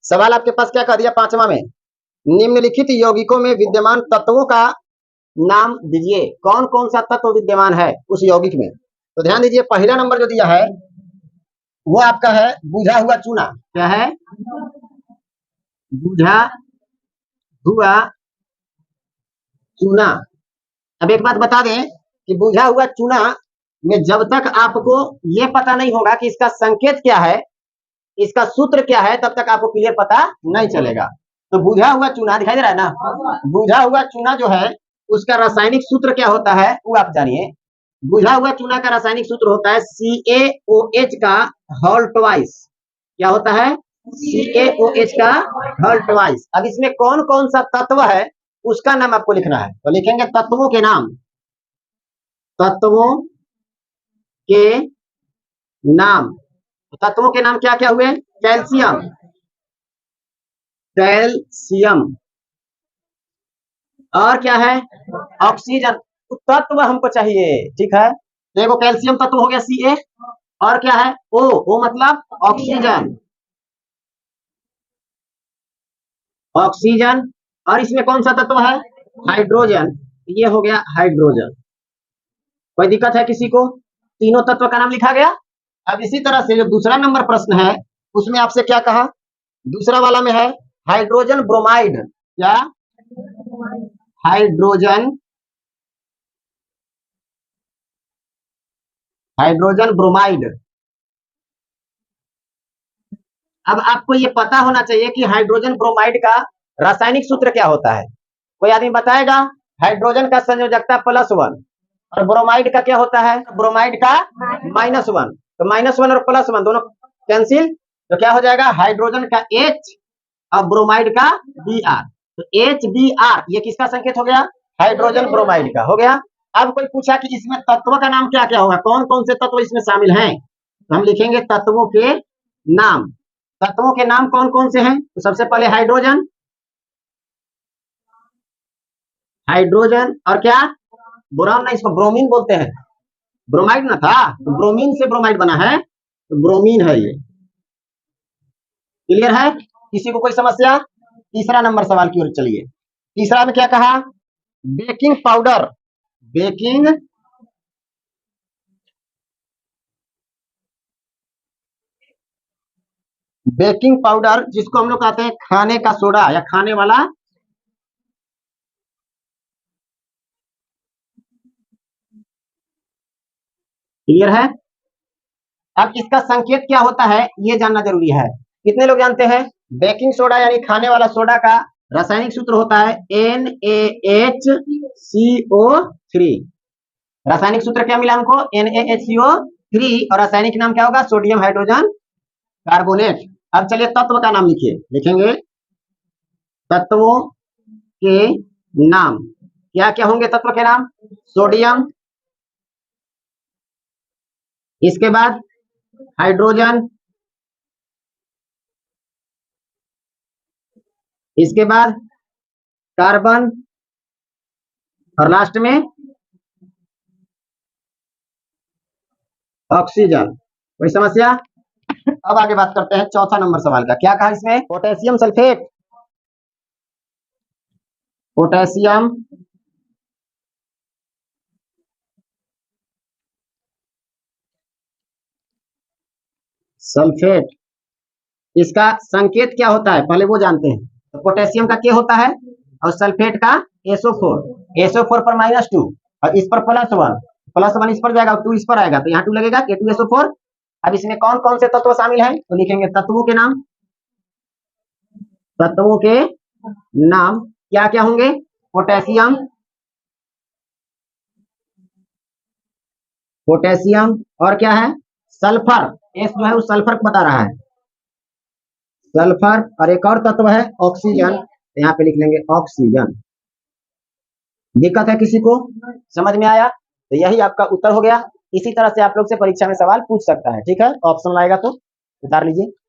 सवाल आपके पास क्या कह दिया पांचवा में, निम्नलिखित यौगिकों में विद्यमान तत्वों का नाम दीजिए। कौन कौन सा तत्व विद्यमान है उस यौगिक में? तो ध्यान दीजिए, पहला नंबर जो दिया है वो आपका है बुझा हुआ चूना। क्या है? बुझा हुआ चूना। अब एक बात बता दें कि बुझा हुआ चूना में जब तक आपको ये पता नहीं होगा कि इसका संकेत क्या है, इसका सूत्र क्या है, तब तक आपको क्लियर पता नहीं चलेगा। तो बुझा हुआ चूना दिखाई दे रहा है ना, बुझा हुआ चूना जो है उसका रासायनिक सूत्र क्या होता है वो आप जानिए। बुझा हुआ चूना का रासायनिक सूत्र होता है CaOH का होल ट्वाइस। क्या होता है? CaOH का होल ट्वाइस। अब इसमें कौन कौन सा तत्व है उसका नाम आपको लिखना है, तो लिखेंगे तत्वों के नाम। तत्वों के नाम, तत्वों के नाम क्या क्या हुए? कैल्शियम, कैल्शियम, और क्या है? ऑक्सीजन। तत्व हमको चाहिए, ठीक है। देखो कैल्शियम तत्व हो गया Ca, और क्या है? O मतलब ऑक्सीजन, ऑक्सीजन। और इसमें कौन सा तत्व है? हाइड्रोजन। ये हो गया हाइड्रोजन। कोई दिक्कत है किसी को? तीनों तत्व का नाम लिखा गया। अब इसी तरह से जो दूसरा नंबर प्रश्न है उसमें आपसे क्या कहा, दूसरा वाला में है हाइड्रोजन ब्रोमाइड। क्या? Hydrogen, hydrogen bromide. अब आपको ये पता होना चाहिए कि हाइड्रोजन ब्रोमाइड का रासायनिक सूत्र क्या होता है। कोई आदमी बताएगा? हाइड्रोजन का संयोजकता +1 और ब्रोमाइड का क्या होता है? ब्रोमाइड का -1। तो -1 और +1 दोनों कैंसिल, तो क्या हो जाएगा? हाइड्रोजन का H और ब्रोमाइड का Br। तो HBr ये किसका संकेत हो गया? हाइड्रोजन ब्रोमाइड का हो गया। अब कोई पूछा कि इसमें तत्व का नाम क्या क्या होगा, कौन कौन से तत्व इसमें शामिल हैं, तो हम लिखेंगे तत्वों के नाम। तत्वों के नाम कौन कौन से हैं? तो सबसे पहले हाइड्रोजन, हाइड्रोजन और क्या? बोरान ना, इसको ब्रोमीन बोलते हैं। ब्रोमाइड ना था, तो ब्रोमीन से ब्रोमाइड बना है, तो ब्रोमीन है ये। क्लियर है? किसी को कोई समस्या? तीसरा नंबर सवाल की ओर चलिए। तीसरा में क्या कहा? Baking powder, baking baking powder जिसको हम लोग कहते हैं खाने का सोडा या खाने वाला। क्लियर है? अब इसका संकेत क्या होता है ये जानना जरूरी है। कितने लोग जानते हैं बेकिंग सोडा यानी खाने वाला सोडा का रासायनिक सूत्र होता है NaHCO3। रासायनिक सूत्र क्या मिला हमको? NaHCO3। और रासायनिक नाम क्या होगा? Sodium hydrogen carbonate. अब चलिए तत्व का नाम लिखिए, लिखेंगे तत्वों के नाम। क्या क्या होंगे तत्व के नाम? सोडियम, इसके बाद हाइड्रोजन, इसके बाद कार्बन, और लास्ट में ऑक्सीजन। कोई समस्या? अब आगे बात करते हैं चौथा नंबर सवाल का। क्या कहा इसमें? पोटेशियम सल्फेट, पोटेशियम सल्फेट, इसका संकेत क्या होता है पहले वो जानते हैं। तो पोटेशियम का क्या होता है और सल्फेट का SO4। SO4 पर -2 और इस पर +1, +1 इस पर जाएगा और 2 इस पर आएगा, तो यहाँ 2 लगेगा, K2SO4। अब इसमें कौन कौन से तत्व शामिल हैं, तो लिखेंगे तत्वों के नाम। तत्वों के नाम क्या क्या होंगे? पोटेशियम, पोटेशियम और क्या है? सल्फर। एस जो है उस सल्फर को बता रहा है, सल्फर। और एक और तत्व है ऑक्सीजन, तो यहाँ पे लिख लेंगे ऑक्सीजन। दिक्कत है किसी को? समझ में आया? तो यही आपका उत्तर हो गया। इसी तरह से आप लोग से परीक्षा में सवाल पूछ सकता है, ठीक है। ऑप्शन आएगा तो उतार लीजिए।